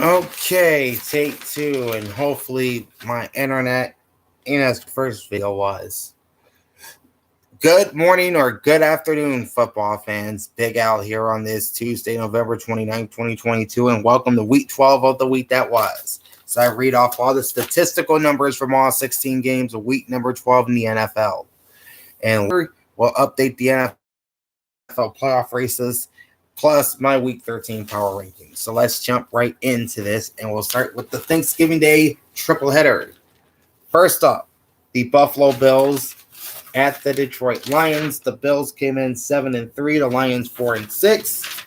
Okay, take two, and hopefully my internet in as first video was. Good morning or good afternoon, football fans. Big Al here on this Tuesday, November 29th, 2022, and welcome to week 12 of the week that was. So I read off all the statistical numbers from all 16 games of week number 12 in the NFL. And we'll update the NFL playoff races plus my week 13 power rankings. So let's jump right into this, and we'll start with the Thanksgiving Day triple header. First up, the Buffalo Bills at the Detroit Lions. The Bills came in 7-3, the Lions 4-6.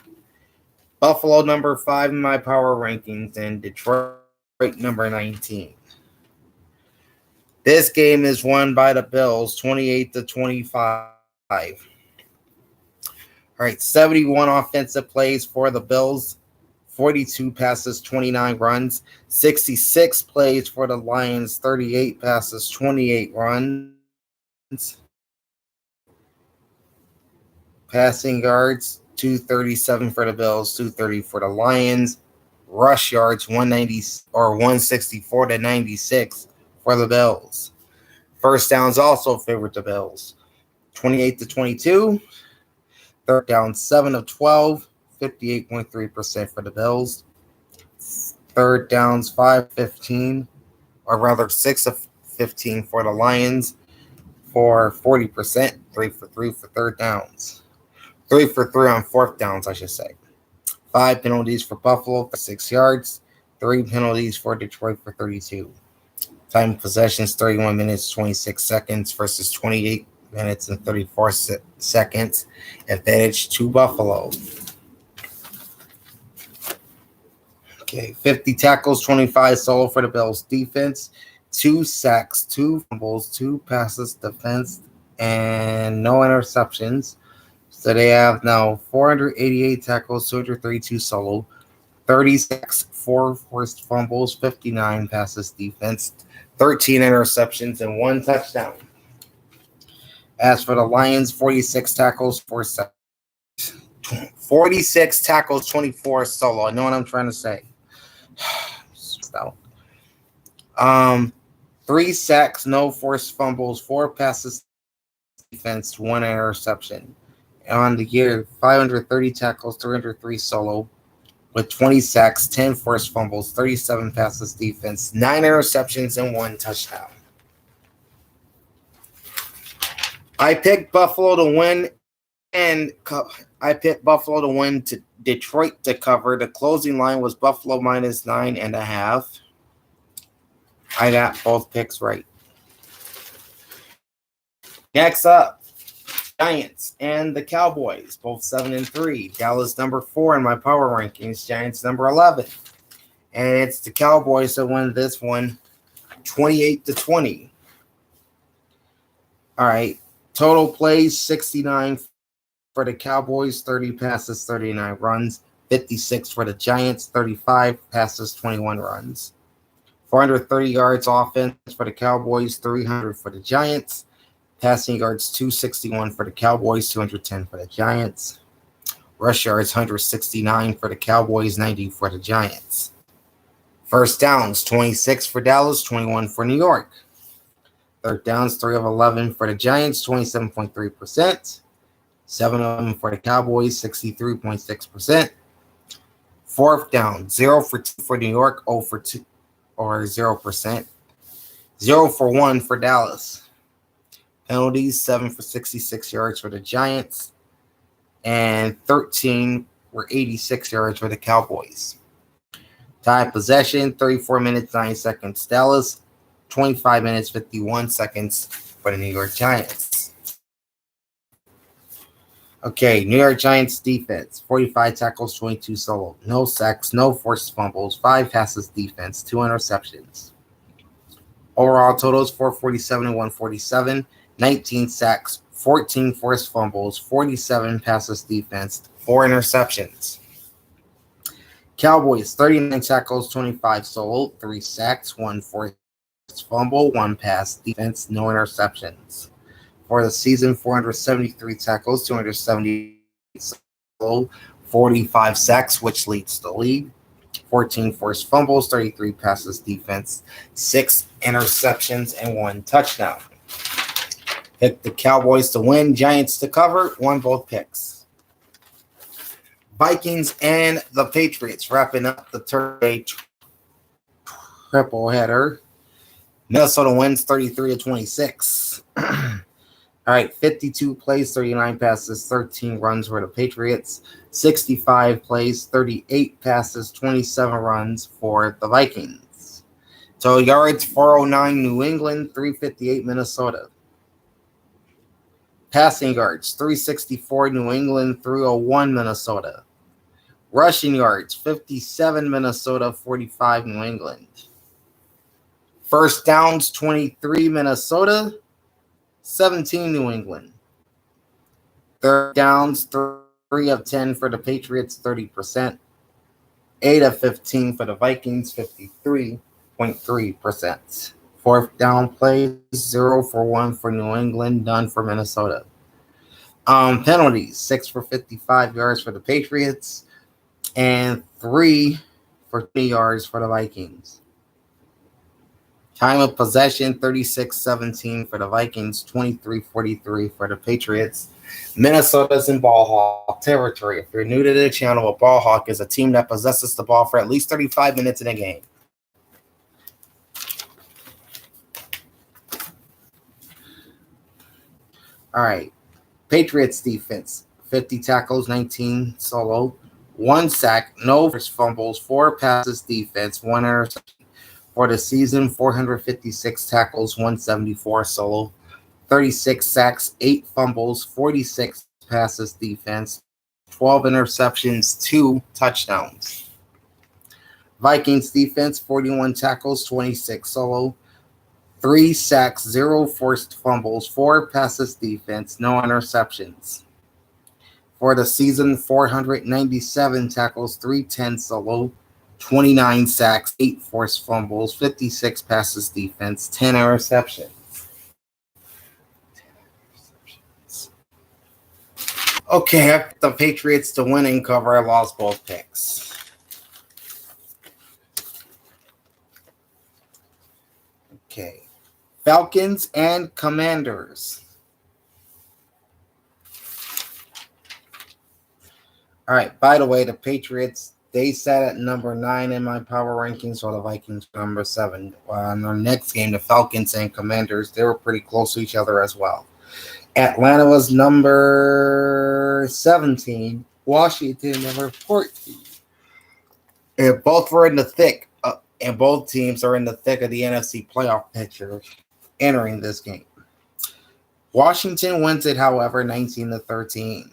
Buffalo number 5 in my power rankings, and Detroit number 19. This game is won by the Bills 28-25. All right, 71 offensive plays for the Bills, 42 passes, 29 runs. 66 plays for the Lions, 38 passes, 28 runs. Passing yards, 237 for the Bills, 230 for the Lions. Rush yards, 164 to 96 for the Bills. First downs also favored the Bills, 28-22. Third down, 7 of 12, 58.3% for the Bills. Third downs, 5-15, or rather 6 of 15 for the Lions for 40%, 3 for 3 for third downs. 3 for 3 on fourth downs, I should say. 5 penalties for Buffalo for 6 yards. 3 penalties for Detroit for 32. Time of possessions, 31 minutes, 26 seconds versus 28 minutes and 34 seconds. Advantage to Buffalo. Okay, 50 tackles, 25 solo for the Bills defense. 2 sacks, 2 fumbles, 2 passes defense, and no interceptions. So they have now 488 tackles, 232 solo, 30 sacks, 4 forced fumbles, 59 passes defense, 13 interceptions, and 1 touchdown. As for the Lions, 46 tackles, 4 sacks. 46 tackles, 24 solo. I know what I'm trying to say. 3 sacks, no forced fumbles, 4 passes defense, 1 interception. On the year, 530 tackles, 303 solo, with 20 sacks, 10 forced fumbles, 37 passes defense, 9 interceptions, and 1 touchdown. I picked Buffalo to win, and I picked Buffalo to win to Detroit to cover. The closing line was Buffalo minus 9.5. I got both picks right. Next up, Giants and the Cowboys, both 7-3. Dallas number 4 in my power rankings, Giants number 11. And it's the Cowboys that win this one 28-20. All right. Total plays, 69 for the Cowboys, 30 passes, 39 runs. 56 for the Giants, 35 passes, 21 runs. 430 yards offense for the Cowboys, 300 for the Giants. Passing yards, 261 for the Cowboys, 210 for the Giants. Rush yards, 169 for the Cowboys, 90 for the Giants. First downs, 26 for Dallas, 21 for New York. Third downs, 3 of 11 for the Giants, 27.3%. 7 of them for the Cowboys, 63.6%. Fourth down, 0 for 2 for New York, 0 for 2, or 0%. 0 for 1 for Dallas. Penalties, 7 for 66 yards for the Giants, and 13 for 86 yards for the Cowboys. Time possession, 34 minutes, 9 seconds Dallas, 25 minutes, 51 seconds for the New York Giants. Okay, New York Giants defense, 45 tackles, 22 solo, no sacks, no forced fumbles, 5 passes defense, 2 interceptions. Overall totals, 447 and 147, 19 sacks, 14 forced fumbles, 47 passes defense, 4 interceptions. Cowboys, 39 tackles, 25 solo, 3 sacks, 1 forced fumble, 1 pass defense, no interceptions. For the season, 473 tackles, 270 solo, 45 sacks, which leads the league. 14 forced fumbles, 33 passes defense, 6 interceptions, and 1 touchdown. Picked the Cowboys to win, Giants to cover, won both picks. Vikings and the Patriots wrapping up the Thursday triple header. Minnesota wins 33-26. All right, 52 plays, 39 passes, 13 runs for the Patriots. 65 plays, 38 passes, 27 runs for the Vikings. Total yards, 409 New England, 358 Minnesota. Passing yards, 364 New England, 301 Minnesota. Rushing yards, 57 Minnesota, 45 New England. First downs, 23 Minnesota, 17 New England. Third downs, 3 of 10 for the Patriots, 30%. 8 of 15 for the Vikings, 53.3%. Fourth down plays, 0 for 1 for New England, none for Minnesota. Penalties, 6 for 55 yards for the Patriots, and 3 for 20 yards for the Vikings. Time of possession, 36-17 for the Vikings, 23-43 for the Patriots. Minnesota's in ball hawk territory. If you're new to the channel, a ball hawk is a team that possesses the ball for at least 35 minutes in a game. All right. Patriots defense, 50 tackles, 19 solo, 1 sack, no forced fumbles, 4 passes defense, 1 interception. For the season, 456 tackles, 174 solo, 36 sacks, 8 fumbles, 46 passes defense, 12 interceptions, 2 touchdowns. Vikings defense, 41 tackles, 26 solo, 3 sacks, 0 forced fumbles, 4 passes defense, no interceptions. For the season, 497 tackles, 310 solo, 29 sacks, 8 forced fumbles, 56 passes defense, 10 interceptions. Okay, I picked the Patriots to win and cover. I lost both picks. Okay. Falcons and Commanders. All right, by the way, the Patriots, they sat at number 9 in my power rankings, while the Vikings were number 7. In our next game, the Falcons and Commanders, they were pretty close to each other as well. Atlanta was number 17. Washington, number 14. And both were in the thick, and both teams are in the thick of the NFC playoff picture entering this game. Washington wins it, however, 19-13.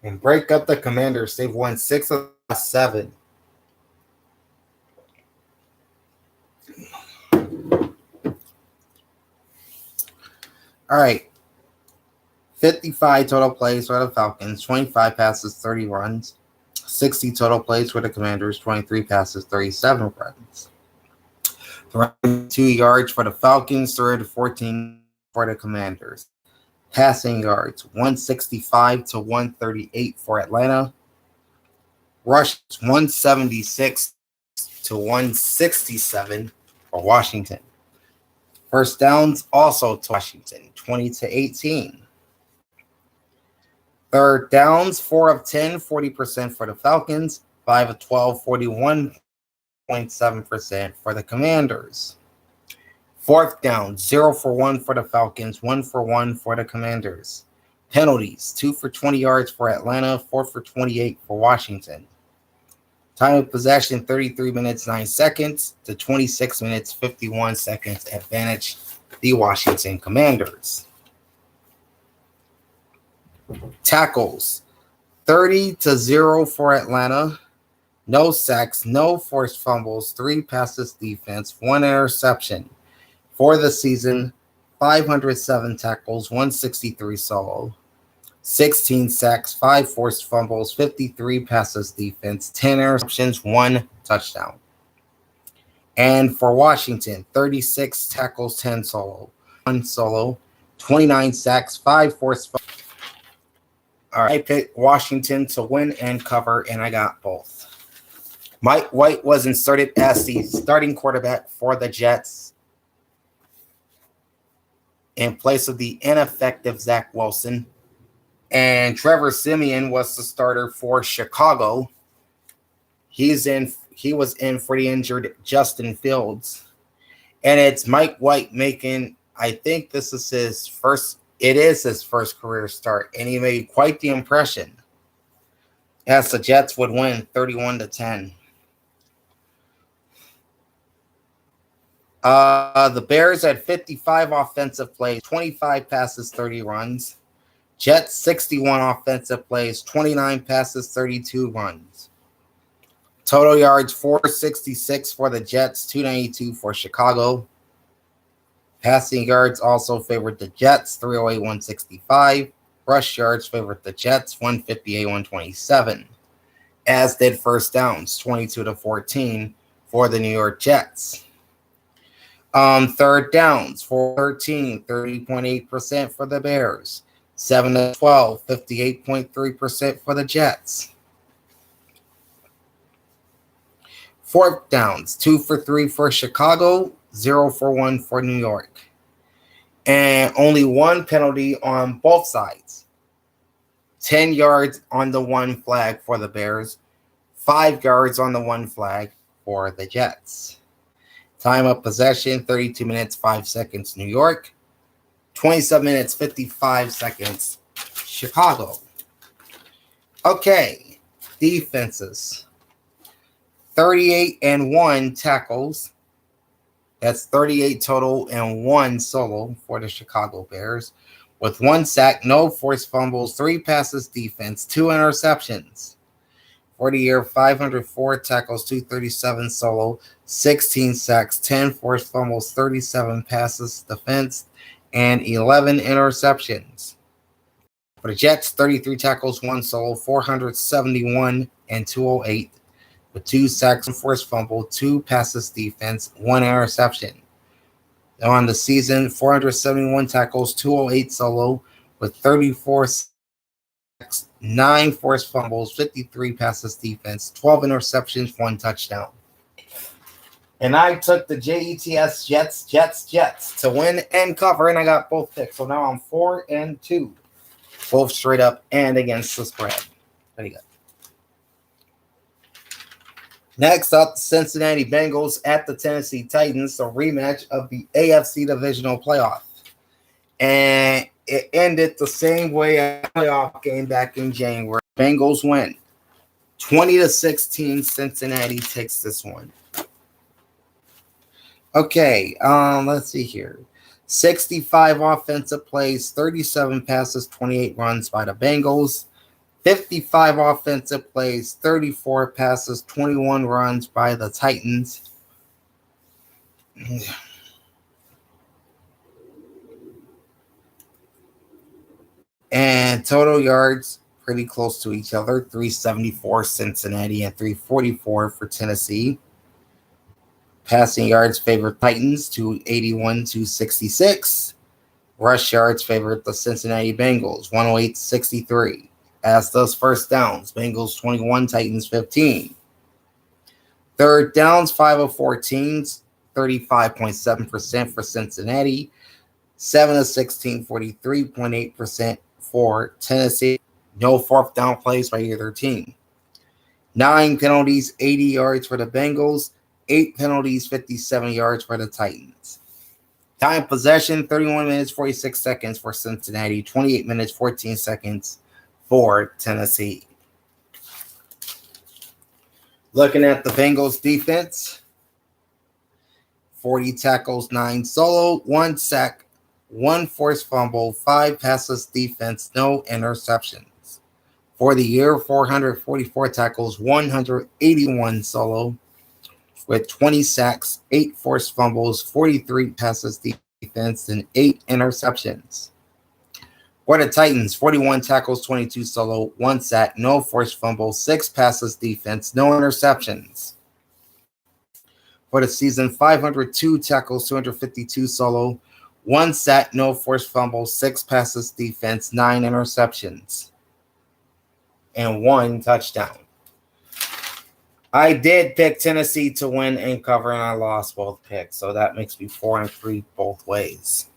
And break up the Commanders. They've won 6 of the last 7. All right. 55 total plays for the Falcons, 25 passes, 30 runs. 60 total plays for the Commanders, 23 passes, 37 runs. 2 yards for the Falcons, 3-14 for the Commanders. Passing yards, 165 to 138 for Atlanta. Rushes, 176 to 167 for Washington. First downs also to Washington, 20-18. Third downs, 4 of 10, 40% for the Falcons. 5 of 12, 41.7% for the Commanders. Fourth down, 0 for 1 for the Falcons, 1 for 1 for the Commanders. Penalties, 2 for 20 yards for Atlanta, 4 for 28 for Washington. Time of possession, 33 minutes, 9 seconds to 26 minutes, 51 seconds. Advantage the Washington Commanders. Tackles, 30-0 for Atlanta. No sacks, no forced fumbles, 3 passes defense, 1 interception. For the season, 507 tackles, 163 solo, 16 sacks, 5 forced fumbles, 53 passes defense, 10 interceptions, 1 touchdown. And for Washington, 36 tackles, 10 solo, 1 solo, 29 sacks, 5 forced fumbles. All right, I picked Washington to win and cover, and I got both. Mike White was inserted as the starting quarterback for the Jets in place of the ineffective Zach Wilson. And Trevor Siemian was the starter for Chicago. He was in for the injured Justin Fields. And it's Mike White making, I think this is his first career start. And he made quite the impression as the Jets would win 31-10. The Bears had 55 offensive plays, 25 passes, 30 runs. Jets 61 offensive plays, 29 passes, 32 runs. Total yards 466 for the Jets, 292 for Chicago. Passing yards also favored the Jets, 308, 165. Rush yards favored the Jets, 158, 127. As did first downs, 22-14 for the New York Jets. Third downs, 413, 30.8% for the Bears. 7-12, 58.3% for the Jets. Fourth downs, 2 for 3 for Chicago, 0 for 1 for New York. And only one penalty on both sides. 10 yards on the one flag for the Bears, 5 yards on the one flag for the Jets. Time of possession, 32 minutes, 5 seconds, New York. 27 minutes, 55 seconds, Chicago. Okay, defenses. 38-1 tackles. That's 38 total and 1 solo for the Chicago Bears. With 1 sack, no forced fumbles, 3 passes defense, 2 interceptions. For the year, 504 tackles, 237 solo, 16 sacks, 10 forced fumbles, 37 passes defense, and 11 interceptions. For the Jets, 33 tackles, 1 solo, 471 and 208, with 2 sacks, 1 forced fumble, 2 passes defense, 1 interception. On the season, 471 tackles, 208 solo, with 34 sacks, 9 forced fumbles, 53 passes defense, 12 interceptions, 1 touchdown. And I took the JETS Jets to win and cover, and I got both picks. So now I'm 4-2, both straight up and against the spread. Very good. Next up, the Cincinnati Bengals at the Tennessee Titans, a rematch of the AFC Divisional Playoff. And it ended the same way as the playoff game back in January. Bengals win 20-16. Cincinnati takes this one. Okay, let's see here. 65 offensive plays, 37 passes, 28 runs by the Bengals. 55 offensive plays, 34 passes, 21 runs by the Titans. And total yards pretty close to each other, 374 Cincinnati and 344 for Tennessee. Passing yards favored Titans, 281-66. Rush yards favored the Cincinnati Bengals, 108-63. As does first downs, Bengals 21, Titans 15. Third downs, 5 of 14, 35.7% for Cincinnati. 7 of 16, 43.8% for Tennessee. No fourth down plays by either team. 9 penalties, 80 yards for the Bengals. 8 penalties, 57 yards for the Titans. Time possession, 31 minutes, 46 seconds for Cincinnati. 28 minutes, 14 seconds for Tennessee. Looking at the Bengals defense, 40 tackles, 9 solo, 1 sack, 1 forced fumble, 5 passes defense, no interceptions. For the year, 444 tackles, 181 solo, with 20 sacks, 8 forced fumbles, 43 passes defense, and 8 interceptions. For the Titans, 41 tackles, 22 solo, 1 sack, no forced fumble, 6 passes defense, no interceptions. For the season, 502 tackles, 252 solo, 1 sack, no forced fumble, 6 passes defense, 9 interceptions, and 1 touchdown. I did pick Tennessee to win and cover, and I lost both picks. So that makes me 4-3 both ways.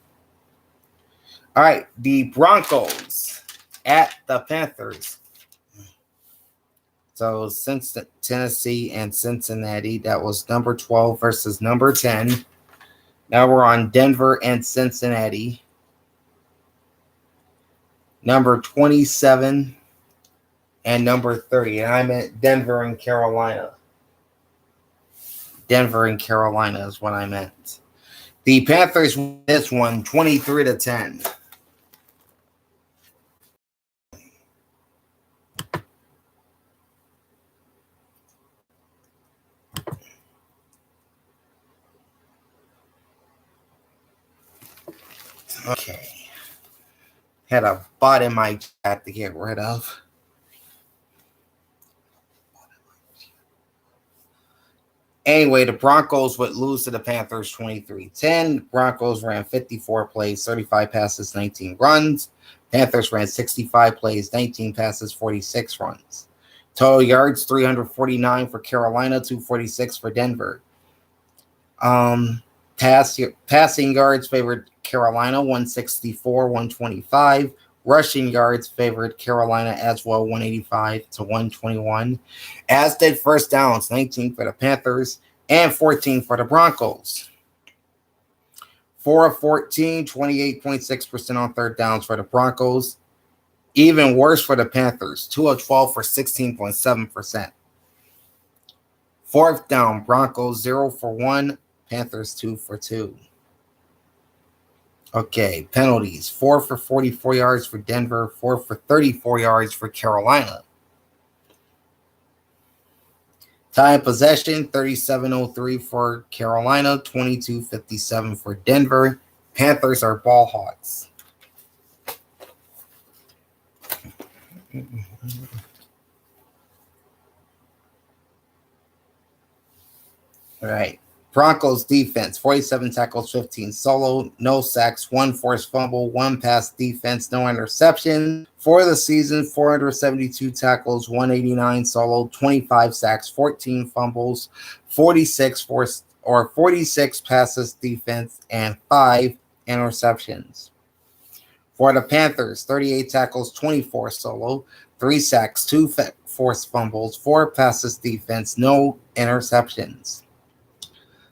All right, the Broncos at the Panthers. So since Tennessee and Cincinnati, that was number 12 versus number 10. Now we're on Denver and Cincinnati. Number 27 and number 30. And I meant Denver and Carolina. Denver and Carolina is what I meant. The Panthers won this one 23-10. Okay. Had a bot in my chat to get rid of. Anyway, the Broncos would lose to the Panthers 23-10. Broncos ran 54 plays, 35 passes, 19 runs. Panthers ran 65 plays, 19 passes, 46 runs. Total yards, 349 for Carolina, 246 for Denver. Passing yards favored Carolina, 164, 125. Rushing yards favored Carolina as well, 185 to 121. As did first downs, 19 for the Panthers and 14 for the Broncos. 4 of 14, 28.6% on third downs for the Broncos. Even worse for the Panthers, 2 of 12 for 16.7%. Fourth down, Broncos 0 for 1, Panthers 2 for 2. Okay, penalties. 4 for 44 yards for Denver, 4 for 34 yards for Carolina. Time possession, 37:03 for Carolina, 22:57 for Denver. Panthers are ball hawks. All right. Broncos defense, 47 tackles, 15 solo, no sacks, 1 forced fumble, 1 pass defense, no interception. For the season, 472 tackles, 189 solo, 25 sacks, 14 fumbles, 46 passes defense, and 5 interceptions. For the Panthers, 38 tackles, 24 solo, 3 sacks, 2 forced fumbles, 4 passes defense, no interceptions.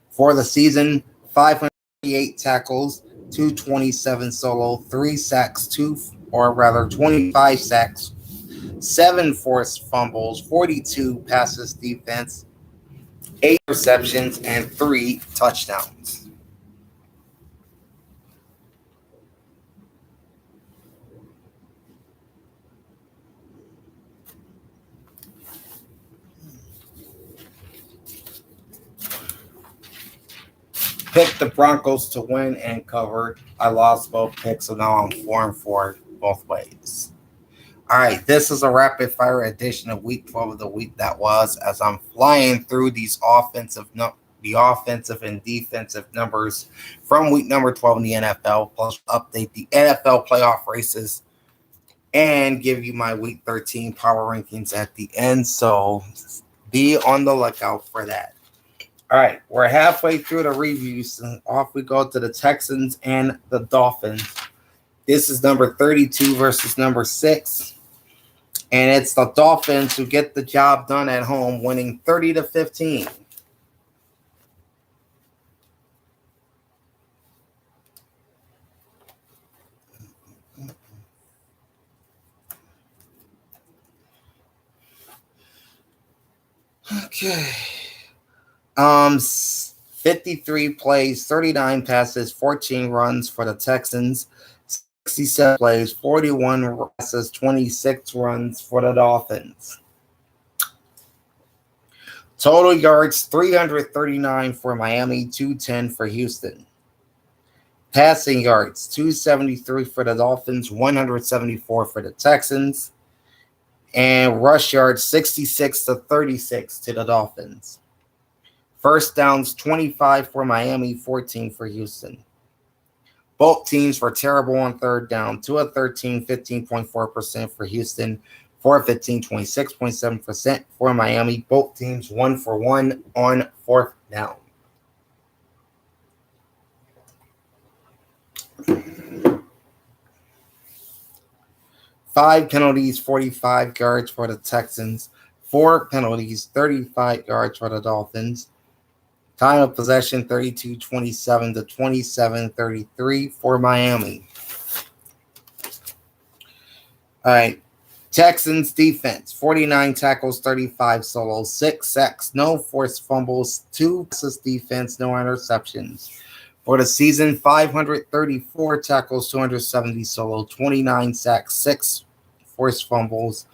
For the season, 508 tackles, 227 solo, 3 sacks, 25 sacks, 7 forced fumbles, 42 passes defense, 8 receptions, and 3 touchdowns. Picked the Broncos to win and cover. I lost both picks, so now I'm 4-4 both ways. All right, this is a rapid fire edition of Week 12 of the week that was, as I'm flying through the offensive and defensive numbers from week number 12 in the NFL, plus update the NFL playoff races and give you my week 13 power rankings at the end. So be on the lookout for that. All right, we're halfway through the reviews. And off we go to the Texans and the Dolphins. This is number 32 versus number 6. And it's the Dolphins who get the job done at home, winning 30-15. Okay. 53 plays, 39 passes, 14 runs for the Texans. 67 plays, 41 passes, 26 runs for the Dolphins. Total yards, 339 for Miami, 210 for Houston. Passing yards, 273 for the Dolphins, 174 for the Texans. And rush yards, 66-36 to the Dolphins. First downs, 25 for Miami, 14 for Houston. Both teams were terrible on third down. 2 of 13, 15.4% for Houston. 4 of 15, 26.7% for Miami. Both teams 1 for 1 on fourth down. Five penalties, 45 yards for the Texans. 4 penalties, 35 yards for the Dolphins. Time of possession, 32-27 to 27-33 for Miami. All right. Texans defense, 49 tackles, 35 solos, 6 sacks, no forced fumbles, 2 passes defense, no interceptions. For the season, 534 tackles, 270 solo, 29 sacks, 6 forced fumbles,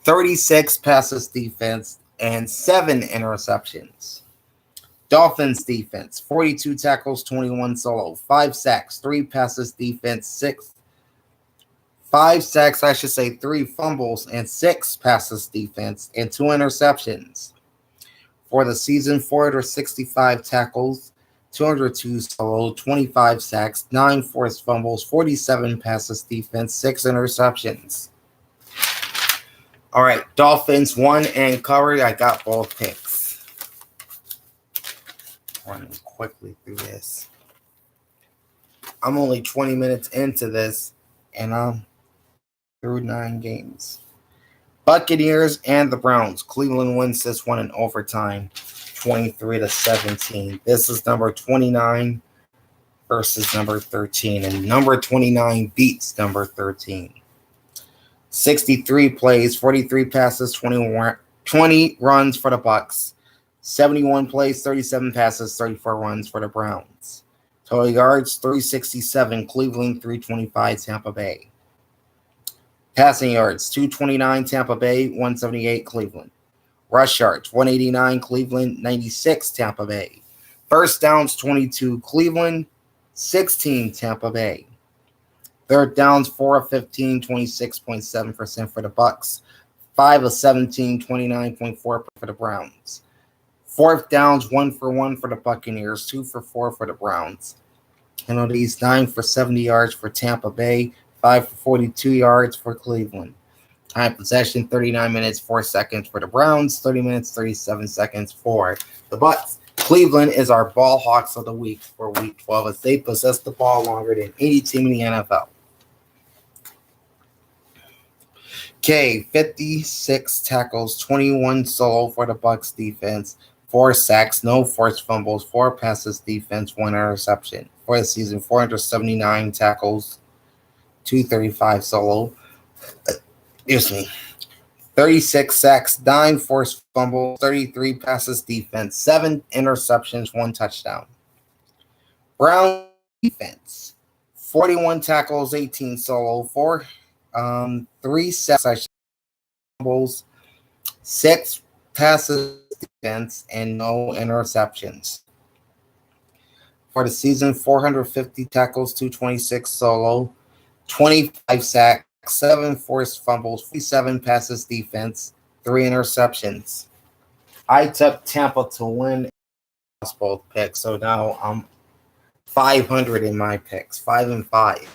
36 passes defense, and 7 interceptions. Dolphins defense, 42 tackles, 21 solo, 5 sacks, 3 passes defense, 3 fumbles, and 6 passes defense, and 2 interceptions. For the season, 465 tackles, 202 solo, 25 sacks, 9 forced fumbles, 47 passes defense, 6 interceptions. All right, Dolphins won and covered. I got both picks. Running quickly through this. I'm only 20 minutes into this, and I'm through 9 games. Buccaneers and the Browns. Cleveland wins this one in overtime, 23-17. This is number 29 versus number 13, and number 29 beats number 13. 63 plays, 43 passes, 20 runs for the Bucs. 71 plays, 37 passes, 34 runs for the Browns. Total yards, 367, Cleveland, 325, Tampa Bay. Passing yards, 229, Tampa Bay, 178, Cleveland. Rush yards, 189, Cleveland, 96, Tampa Bay. First downs, 22, Cleveland, 16, Tampa Bay. Third downs, 4 of 15, 26.7% for the Bucs. 5 of 17, 29.4% for the Browns. Fourth downs, 1 for 1 for the Buccaneers, 2 for 4 for the Browns. Penalties, 9 for 70 yards for Tampa Bay, 5 for 42 yards for Cleveland. Time possession, 39 minutes, 4 seconds for the Browns, 30 minutes, 37 seconds for the Bucs. Cleveland is our ball hawks of the week for week 12 as they possess the ball longer than any team in the NFL. Okay, 56 tackles, 21 solo for the Bucs defense, 4 sacks, no forced fumbles, 4 passes defense, 1 interception. For the season, 479 tackles, 235 solo. 36 sacks, 9 forced fumbles, 33 passes defense, 7 interceptions, 1 touchdown. Brown defense, 41 tackles, 18 solo, 3 sacks, fumbles, 6 passes defense, and no interceptions. For the season, 450 tackles, 226 solo, 25 sacks, 7 forced fumbles, 47 passes defense, 3 interceptions. I took Tampa to win both picks, so now I'm 500 in my picks, 5-5.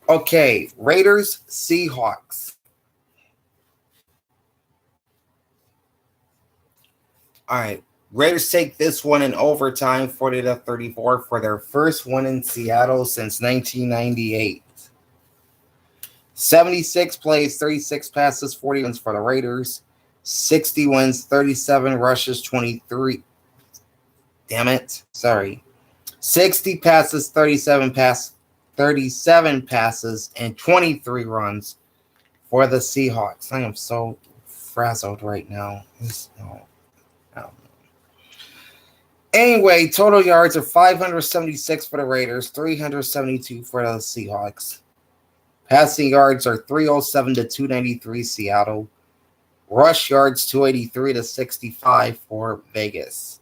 Okay, Raiders, Seahawks. All right, Raiders take this one in overtime, 40-34, for their first one in Seattle since 1998. 76 plays, 36 passes, 40 wins for the Raiders. 60 wins, 37 rushes, 23. 60 passes, 37 passes, and 23 runs for the Seahawks. I am so frazzled right now. Anyway, total yards are 576 for the Raiders, 372 for the Seahawks. Passing yards are 307 to 293 Seattle. Rush yards 283 to 65 for Vegas.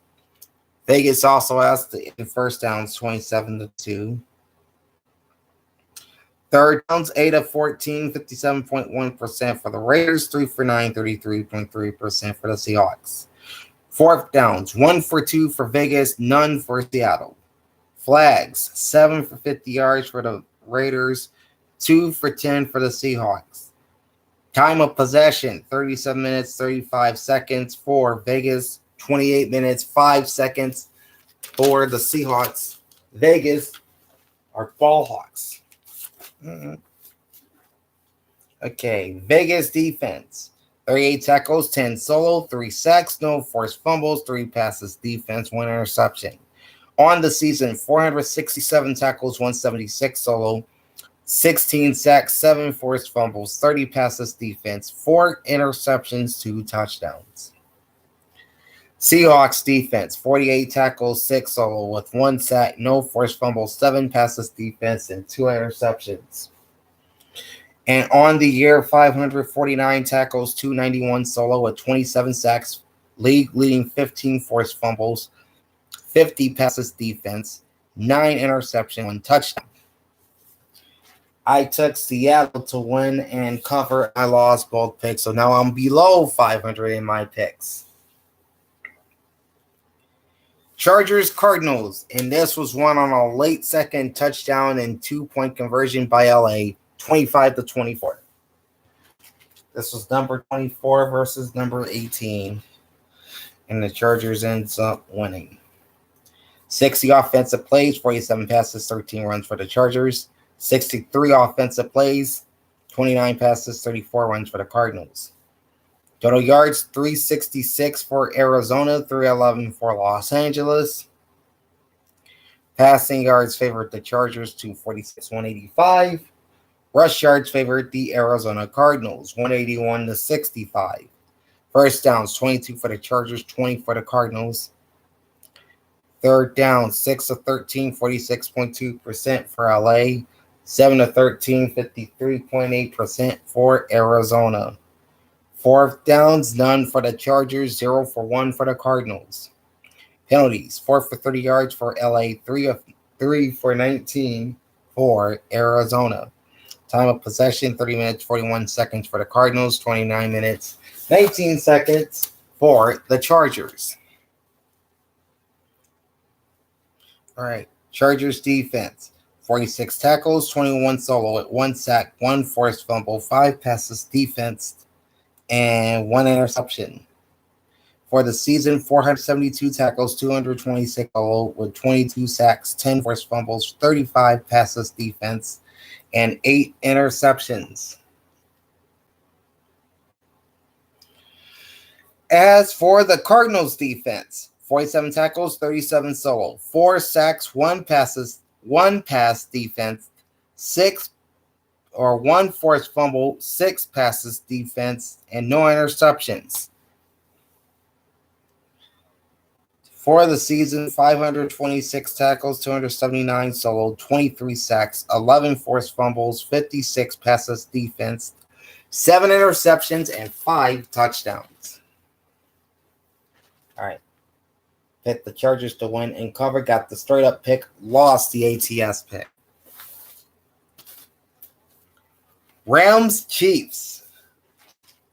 Vegas also has the first downs 27 to 2. Third downs 8 of 14, 57.1% for the Raiders, 3 for 9, 33.3% for the Seahawks. Fourth downs, 1 for 2 for Vegas, none for Seattle. Flags, 7 for 50 yards for the Raiders, 2 for 10 for the Seahawks. Time of possession, 37 minutes, 35 seconds for Vegas, 28 minutes, 5 seconds for the Seahawks. Vegas are ball hawks. Okay, Vegas defense. 38 tackles, 10 solo, 3 sacks, no forced fumbles, 3 passes defense, 1 interception. On the season, 467 tackles, 176 solo, 16 sacks, 7 forced fumbles, 30 passes defense, 4 interceptions, 2 touchdowns. Seahawks defense, 48 tackles, 6 solo with 1 sack, no forced fumbles, 7 passes defense, and 2 interceptions. And on the year, 549 tackles, 291 solo with 27 sacks, league-leading 15 forced fumbles, 50 passes defense, 9 interceptions, 1 touchdown. I took Seattle to win and cover. I lost both picks, so now I'm below 500 in my picks. Chargers Cardinals, and this was won on a late second touchdown and 2-point conversion by LA, 25-24. This was number 24 versus number 18, and the Chargers ends up winning. 60 offensive plays, 47 passes, 13 runs for the Chargers. 63 offensive plays, 29 passes, 34 runs for the Cardinals. Total yards, 366 for Arizona, 311 for Los Angeles. Passing yards favored the Chargers, 246, 185. Rush yards favored the Arizona Cardinals, 181-65. First downs, 22 for the Chargers, 20 for the Cardinals. Third down, 6 of 13, 46.2% for LA. 7 of 13, 53.8% for Arizona. Fourth downs, none for the Chargers, 0 for 1 for the Cardinals. Penalties, 4 for 30 yards for LA, 3 for 19 for Arizona. Time of possession, 30 minutes, 41 seconds for the Cardinals, 29 minutes, 19 seconds for the Chargers. All right, Chargers defense. 46 tackles, 21 solo at 1 sack, 1 forced fumble, 5 passes defense, and 1 interception. For the season, 472 tackles, 226 solo with 22 sacks, 10 forced fumbles, 35 passes defense, and 8 interceptions. As for the Cardinals defense, 47 tackles, 37 solo, 4 sacks, 1 pass defense, 1 forced fumble, 6 passes defense, and no interceptions. For the season, 526 tackles, 279 solo, 23 sacks, 11 forced fumbles, 56 passes defense, 7 interceptions, and 5 touchdowns. All right. Picked the Chargers to win and cover, got the straight-up pick, lost the ATS pick. Rams Chiefs,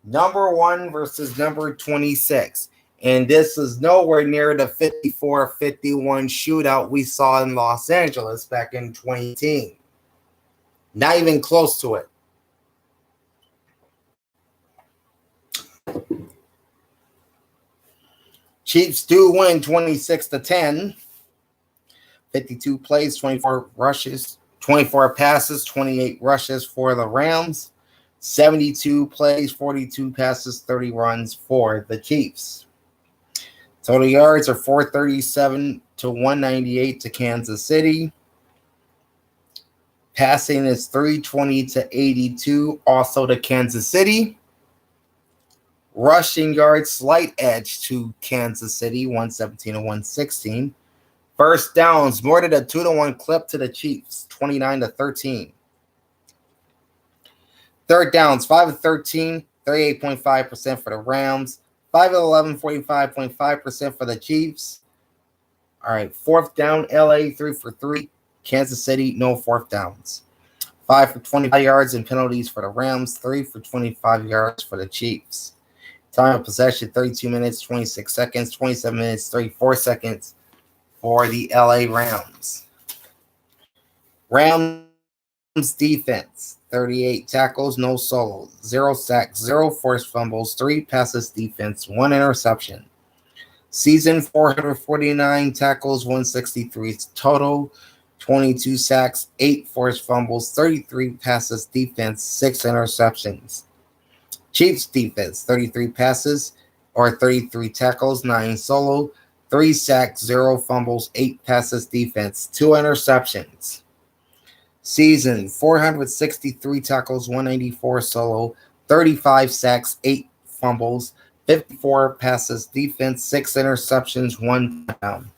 number 1 versus number 26. And this is nowhere near the 54-51 shootout we saw in Los Angeles back in 2018. Not even close to it. Chiefs do win 26-10. 52 plays, 24 rushes, 24 passes, 28 rushes for the Rams. 72 plays, 42 passes, 30 runs for the Chiefs. Total yards are 437 to 198 to Kansas City. Passing is 320 to 82, also to Kansas City. Rushing yards, slight edge to Kansas City, 117 to 116. First downs, more than a 2-1 clip to the Chiefs, 29 to 13. Third downs, 5 of 13, 38.5% for the Rams. 5 of 11, 45.5% for the Chiefs. All right, fourth down, LA 3 for 3. Kansas City, no fourth downs. 5 for 25 yards and penalties for the Rams. 3 for 25 yards for the Chiefs. Time of possession, 32 minutes, 26 seconds. 27 minutes, 34 seconds for the LA Rams. Rams Defense, 38 tackles, no solos, 0 sacks, 0 forced fumbles, 3 passes defense, 1 interception. Season 449 tackles, 163 total, 22 sacks, 8 forced fumbles, 33 passes defense, 6 interceptions. Chiefs defense, 33 passes or 33 tackles, 9 solo, 3 sacks, 0 fumbles, 8 passes defense, 2 interceptions. Season 463 tackles, 184 solo, 35 sacks, 8 fumbles, 54 passes defense, 6 interceptions, 1 touchdown.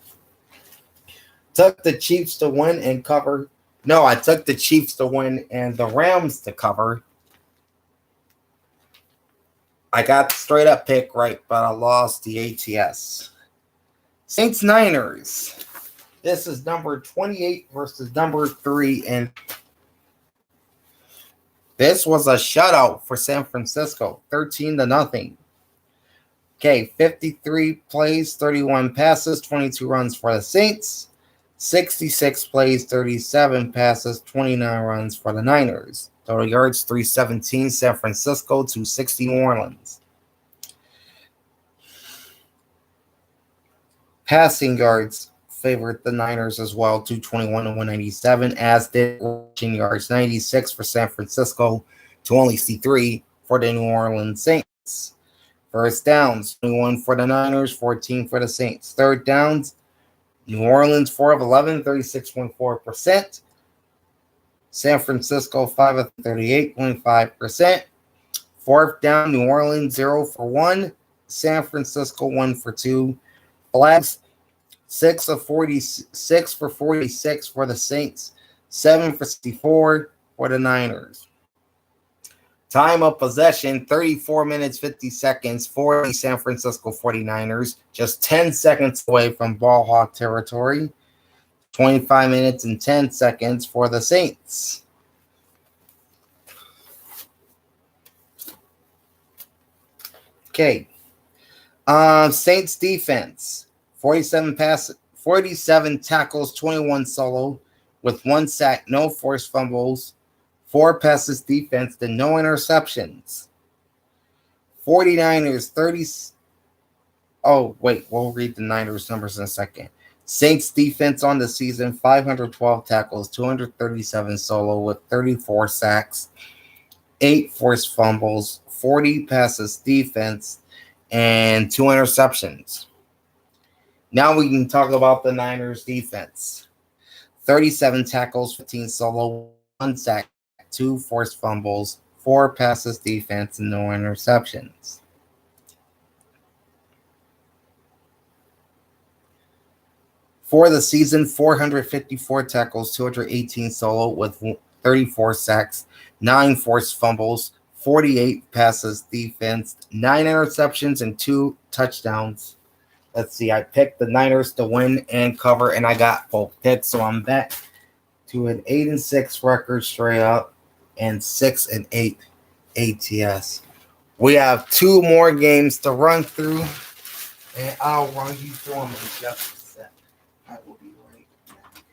Took the Chiefs to win and cover. No, I took the Chiefs to win and the Rams to cover. I got the straight up pick right, but I lost the ATS. Saints Niners. This is number 28 versus number 3, and this was a shutout for San Francisco, 13-0. Okay, 53 plays, 31 passes, 22 runs for the Saints. 66 plays, 37 passes, 29 runs for the Niners. Total yards, 317 San Francisco, 260 New Orleans. Passing yards favored the Niners as well, 221 to 197, as did rushing yards, 96 for San Francisco to only 3 for the New Orleans Saints. First downs, 21 for the Niners, 14 for the Saints. Third downs, New Orleans 4 of 11, 36.4%. San Francisco 5 of 38.5%. Fourth down, New Orleans 0 for 1. San Francisco 1 for 2. Flags 6 of 46 for 46 for the Saints, 7 for 64 for the Niners. Time of possession, 34 minutes, 50 seconds for the San Francisco 49ers, just 10 seconds away from ball hawk territory. 25 minutes and 10 seconds for the Saints. Okay. Saints defense, 47 tackles, 21 solo, with 1 sack, no forced fumbles, 4 passes defense, and no interceptions. 49ers, 30. Oh, wait, we'll read the Niners numbers in a second. Saints defense on the season, 512 tackles, 237 solo, with 34 sacks, 8 forced fumbles, 40 passes defense, and 2 interceptions. Now we can talk about the Niners defense. 37 tackles, 15 solo, 1 sack, 2 forced fumbles, 4 passes defense, and no interceptions. For the season, 454 tackles, 218 solo, with 34 sacks, 9 forced fumbles, 48 passes defense, 9 interceptions, and 2 touchdowns. Let's see, I picked the Niners to win and cover, and I got both picks, so I'm back to an 8-6 record straight up and 6-8 ATS. We have 2 more games to run through, and I'll run you through them in just a sec. I will be right back.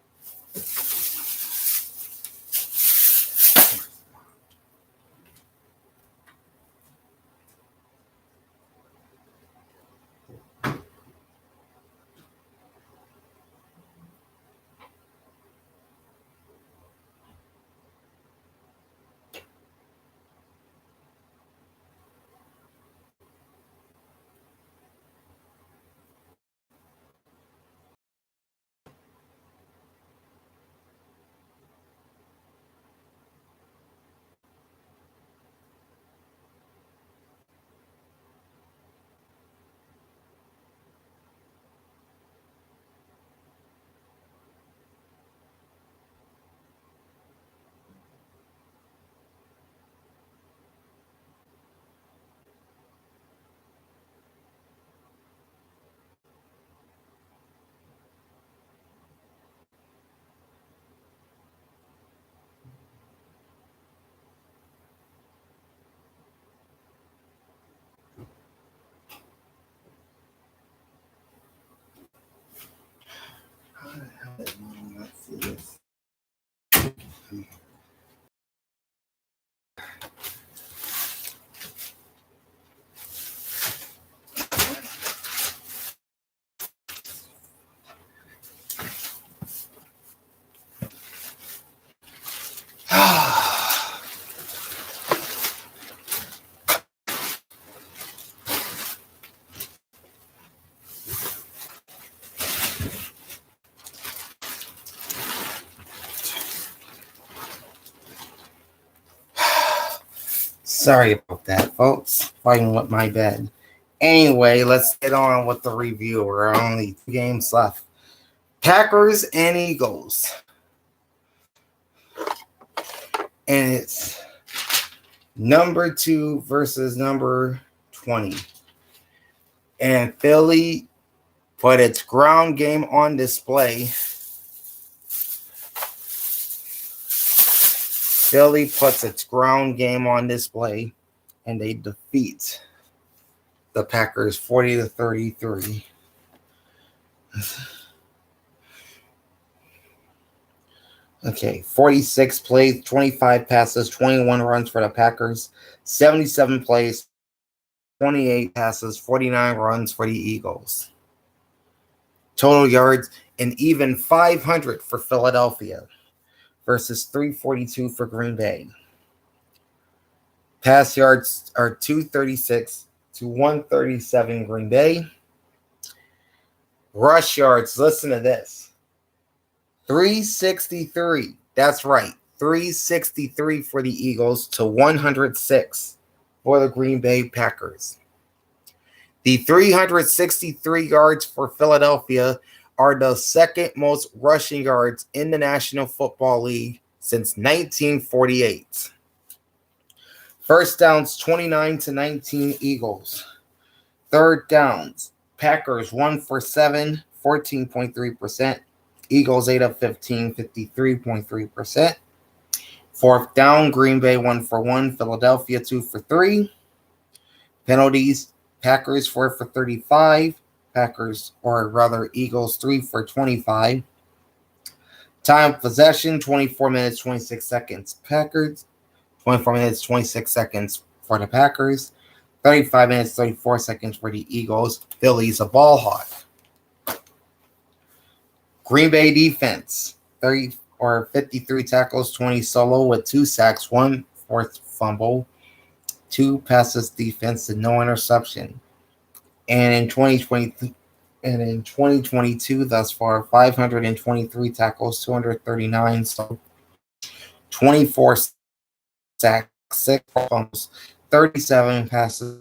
Sorry about that, folks. Fighting with my bed. Anyway, let's get on with the review. We're only 2 games left. Packers and Eagles. And it's number 2 versus number 20. And Philly put its ground game on display. Philly puts its ground game on display, and they defeat the Packers 40-33. Okay, 46 plays, 25 passes, 21 runs for the Packers, 77 plays, 28 passes, 49 runs for the Eagles. Total yards, an even 500 for Philadelphia versus 342 for Green Bay. Pass yards are 236 to 137 Green Bay. Rush yards, listen to this. 363. That's right. 363 for the Eagles to 106 for the Green Bay Packers. The 363 yards for Philadelphia are the second most rushing yards in the National Football League since 1948. First downs 29-19 Eagles. Third downs, Packers 1 for 7, 14.3%. Eagles 8 of 15, 53.3%. Fourth down, Green Bay 1 for 1, Philadelphia 2 for 3. Penalties, Packers 4 for 35, Eagles 3 for 25. Time of possession, 24 minutes, 26 seconds. Packers, 24 minutes, 26 seconds for the Packers. 35 minutes, 34 seconds for the Eagles. Philly's a ball hawk. Green Bay defense, 53 tackles, 20 solo with 2 sacks, 1 forced fumble, 2 passes defense, and no interception. And in 2022 thus far, 523 tackles, 239 solo, 24 sacks, 6 fumbles, 37 passes,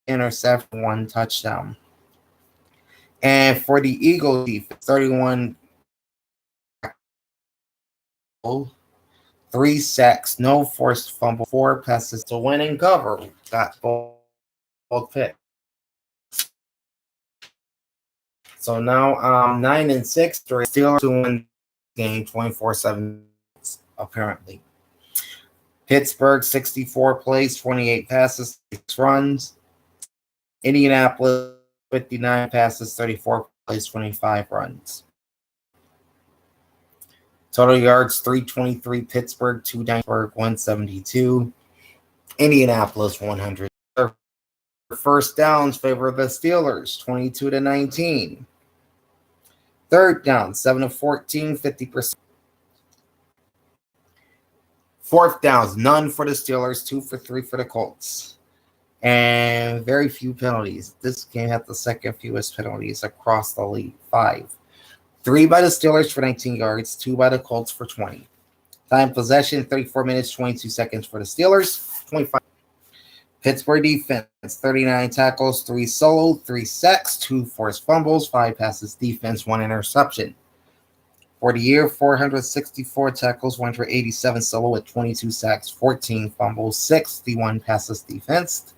interception, 1 touchdown. And for the Eagles defense, 31 3 sacks, no forced fumble, 4 passes to win and cover. Got both picks. So now 9-6 straight, still to win game 24-7 apparently. Pittsburgh 64 plays, 28 passes, 6 runs. Indianapolis 59 passes, 34 plays, 25 runs. Total yards 323 Pittsburgh, 290 172. Indianapolis 100. First downs favor the Steelers 22-19. Third down 7 of 14, 50%. Fourth downs none for the Steelers, 2 for 3 for the Colts. And very few penalties. This game had the second fewest penalties across the league, 5. 3 by the Steelers for 19 yards, 2 by the Colts for 20. Time possession, 34 minutes, 22 seconds for the Steelers, 25. Pittsburgh defense, 39 tackles, 3 solo, 3 sacks, 2 forced fumbles, 5 passes defense, 1 interception. For the year, 464 tackles, 187 solo with 22 sacks, 14 fumbles, 61 passes defense,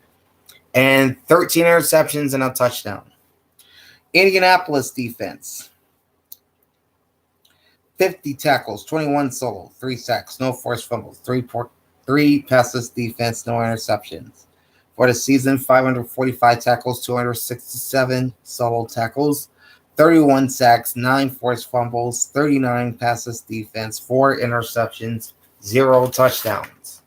and 13 interceptions and a touchdown. Indianapolis defense, 50 tackles, 21 solo, 3 sacks, no forced fumbles, 3 passes defense, no interceptions. For the season, 545 tackles, 267 solo tackles, 31 sacks, 9 forced fumbles, 39 passes defense, 4 interceptions, 0 touchdowns.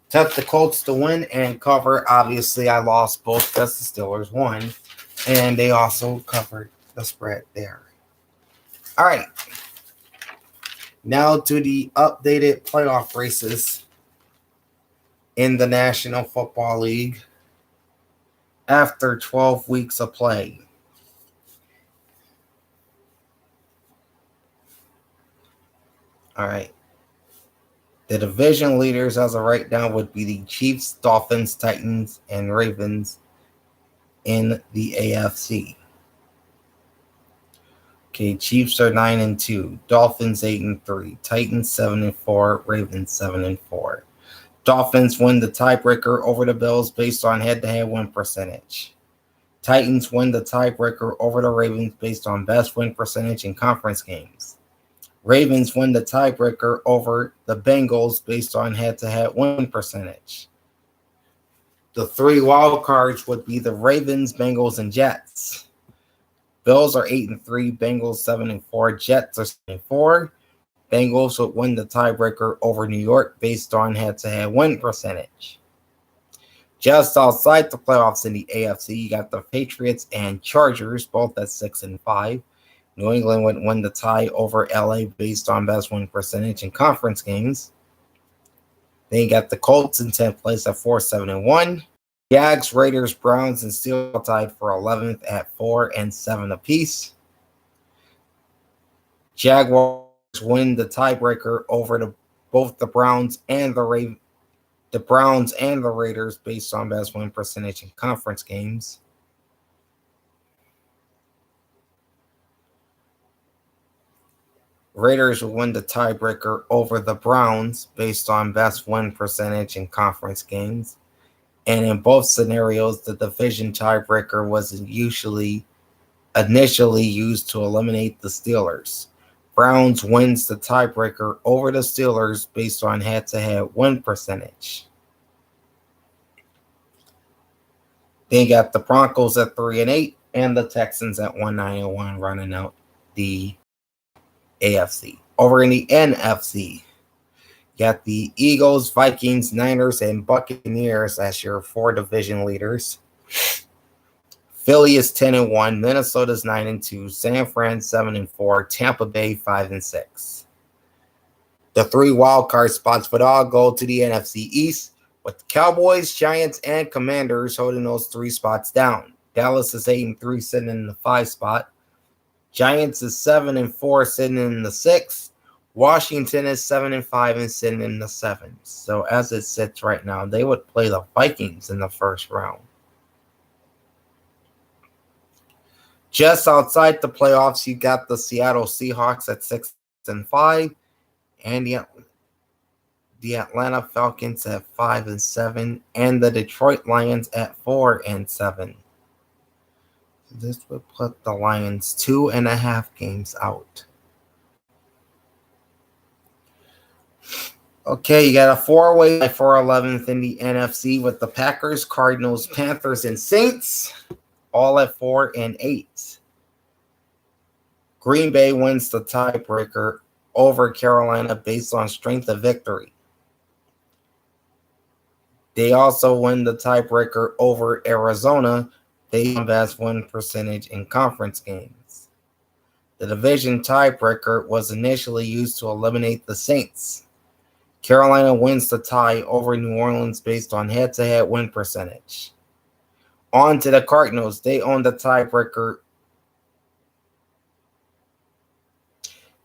Took the Colts to win and cover. Obviously, I lost both because the Steelers won, and they also covered the spread there. All right. Now to the updated playoff races in the National Football League after 12 weeks of play. All right. The division leaders as of right now would be the Chiefs, Dolphins, Titans, and Ravens in the AFC. Okay, Chiefs are 9-2, Dolphins 8-3, Titans 7-4, Ravens 7-4. Dolphins win the tiebreaker over the Bills based on head-to-head win percentage. Titans win the tiebreaker over the Ravens based on best win percentage in conference games. Ravens win the tiebreaker over the Bengals based on head-to-head win percentage. The three wild cards would be the Ravens, Bengals, and Jets. Bills are 8-3, Bengals 7-4, Jets are 7-4. Bengals would win the tiebreaker over New York based on head-to-head win percentage. Just outside the playoffs in the AFC, you got the Patriots and Chargers, both at 6-5. New England would win the tie over LA based on best win percentage in conference games. Then you got the Colts in 10th place at 4-7-1. Jags, Raiders, Browns, and Steelers tied for 11th at 4-7 apiece. Jaguars win the tiebreaker over both the Browns and the Raiders based on best win percentage in conference games. Raiders will win the tiebreaker over the Browns based on best win percentage in conference games. And in both scenarios, the division tiebreaker was initially used to eliminate the Steelers. Browns wins the tiebreaker over the Steelers based on head-to-head win percentage. Then you got the Broncos at 3-8 and the Texans at 1-9-1 running out the AFC. Over in the NFC, you got the Eagles, Vikings, Niners, and Buccaneers as your four division leaders. Philly is 10-1, Minnesota's 9-2, San Fran 7-4, Tampa Bay 5-6. The three wild card spots would all go to the NFC East, with the Cowboys, Giants, and Commanders holding those three spots down. Dallas is 8-3, sitting in the 5 spot. Giants is 7-4, sitting in the 6th. Washington is 7-5 and sitting in the 7th. So as it sits right now, they would play the Vikings in the first round. Just outside the playoffs, you got the Seattle Seahawks at 6-5, and the Atlanta Falcons at 5-7, and the Detroit Lions at 4-7. This would put the Lions 2.5 games out. Okay, you got a 4-way for 11th in the NFC with the Packers, Cardinals, Panthers, and Saints, all at 4-8. Green Bay wins the tiebreaker over Carolina based on strength of victory. They also win the tiebreaker over Arizona based on best win percentage in conference games. The division tiebreaker was initially used to eliminate the Saints. Carolina wins the tie over New Orleans based on head-to-head win percentage. On to the Cardinals. They own the tiebreaker.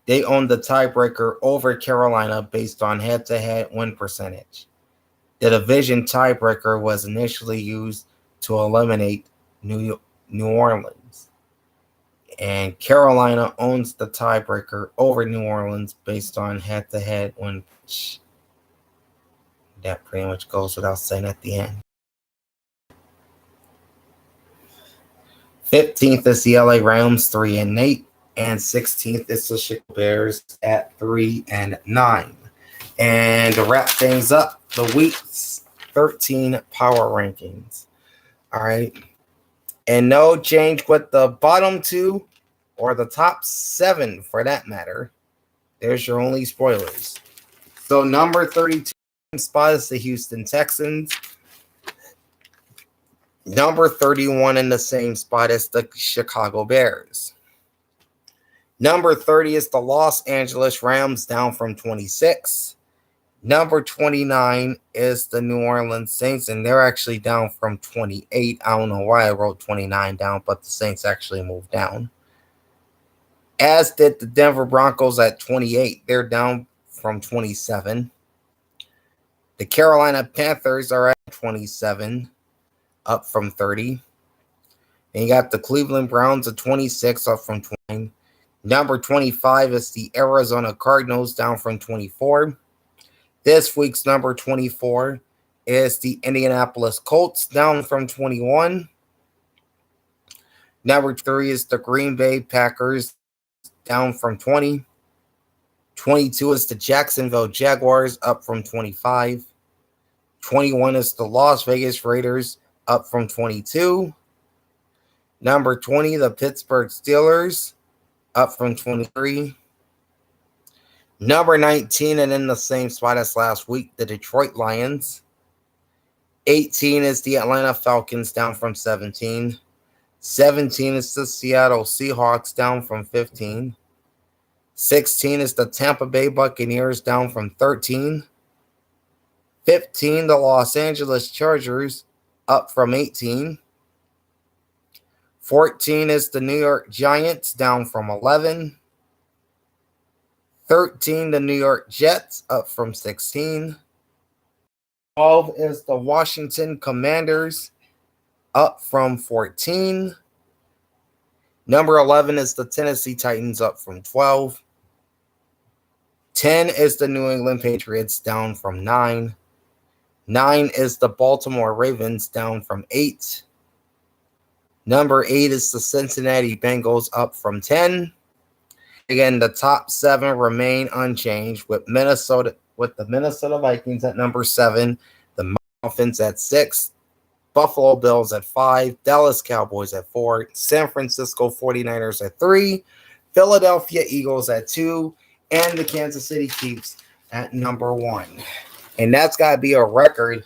They own the tiebreaker over Carolina based on head-to-head win percentage. The division tiebreaker was initially used to eliminate New Orleans. And Carolina owns the tiebreaker over New Orleans based on head-to-head win percentage. That pretty much goes without saying at the end. 15th is the LA Rams, 3-8. And 16th is the Chicago Bears at 3-9. And to wrap things up, the week's 13 power rankings. All right. And no change with the bottom 2 or the top 7 for that matter. There's your only spoilers. So number 32 spot is the Houston Texans. Number 31 in the same spot is the Chicago Bears. Number 30 is the Los Angeles Rams, down from 26. Number 29 is the New Orleans Saints, and they're actually down from 28. I don't know why I wrote 29 down, but the Saints actually moved down. As did the Denver Broncos at 28. They're down from 27. The Carolina Panthers are at 27, up from 30. And you got the Cleveland Browns at 26, up from 20. Number 25 is the Arizona Cardinals, down from 24. This week's number 24 is the Indianapolis Colts, down from 21. Number 3 is the Green Bay Packers, down from 20. 22 is the Jacksonville Jaguars, up from 25. 21 is the Las Vegas Raiders, up from 22. Number 20, the Pittsburgh Steelers, up from 23. Number 19, and in the same spot as last week, the Detroit Lions. 18 is the Atlanta Falcons, down from 17. 17 is the Seattle Seahawks, down from 15. 16 is the Tampa Bay Buccaneers, down from 13. 15, the Los Angeles Chargers, up from 18. 14 is the New York Giants, down from 11. 13, the New York Jets, up from 16. 12 is the Washington Commanders, up from 14. Number 11 is the Tennessee Titans, up from 12. 10 is the New England Patriots, down from 9. 9 is the Baltimore Ravens, down from 8. Number 8 is the Cincinnati Bengals, up from 10. Again, the top 7 remain unchanged with the Minnesota Vikings at number 7, the Dolphins at 6, Buffalo Bills at 5, Dallas Cowboys at 4, San Francisco 49ers at 3, Philadelphia Eagles at 2, and the Kansas City Chiefs at number 1. And that's got to be a record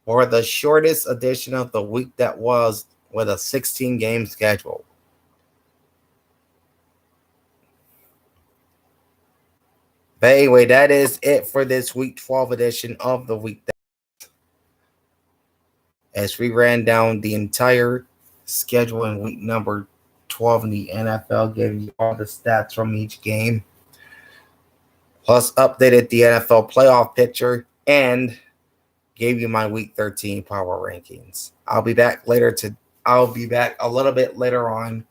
for the shortest edition of the week that was with a 16-game schedule. But anyway, that is it for this week 12 edition of the week. As we ran down the entire schedule in week number 12 in the NFL, gave you all the stats from each game, plus updated the NFL playoff picture, and gave you my week 13 power rankings. I'll be back a little bit later on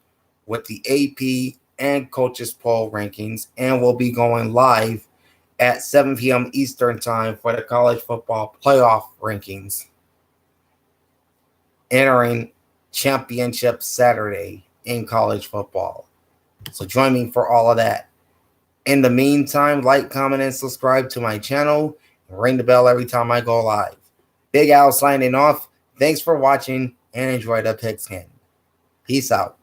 with the AP and coaches poll rankings, and we'll be going live at 7 p.m. Eastern time for the college football playoff rankings, entering championship Saturday in college football. So join me for all of that. In the meantime, like, comment, and subscribe to my channel, and ring the bell every time I go live. Big Al signing off. Thanks for watching, and enjoy the pigskin. Peace out.